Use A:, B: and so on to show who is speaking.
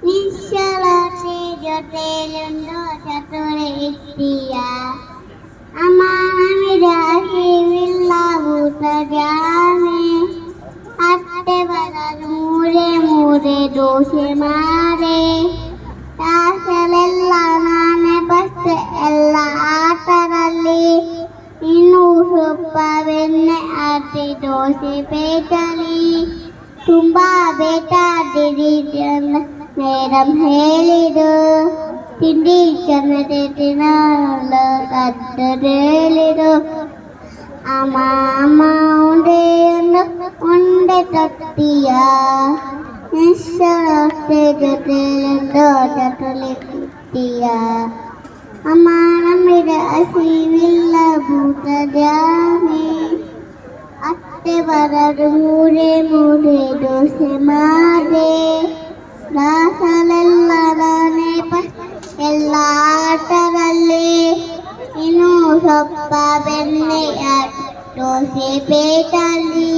A: ನಿಶ್ಚಲತೆ ಜೊತೆಯೊಂದು ಚತುರೇತಿಯ ಅಮಾನವಿದ ಹೀವಿಲ್ಲ ಭೂತ ಜಾನೆ ಅತ್ತೆ ಬರಲು ಮೂರೆ ಮೂರೆ ದೋಷೆ ಮಾರೆ ದಾಸಲೆಲ್ಲ ನಾನೇ ಬಸ್ತೆ ಎಲ್ಲ ಆಟರಲ್ಲಿ ಇನ್ನೂ ಸ್ವಲ್ಪ ಬೆಣ್ಣೆ ಆಟಿ ದೋಸೆ ಬೇಟಲಿ ತುಂಬಾ ಬೇಟಾಡಿರಿ ಮೇಡಮ್ ಹೇಳಿದು ತಿಂಡಿ ಚೆನ್ನದೆ ತಿನ್ನಲು ಹೇಳಿದು ಅಮ್ಮ ಅಮ್ಮ ಉಂಡೆ ತಟ್ಟಿಯ ನಿಶ್ಚಲತೆ ಜೊತೆಲೆಂದು ಚಟುಲಿಟ್ಟಿಯ ಅಮ್ಮ ನಮ್ಮಿದ ಹಸಿವಿಲ್ಲ ಭೂತ ಜಾನೆ ಅತ್ತೆ ಬರಲು ಮೂರೆ ಮೂರೆ ದೋಸೆ ಮಾರೆ ದಾಸಲೆಲ್ಲ ನಾನೇ ಎಲ್ಲ ಆಟದಲ್ಲಿ ಇನ್ನೂ ಸ್ವಲ್ಪ ಬೆಣ್ಣೆಯ ದೋಸೆ ಬೇಟಲ್ಲಿ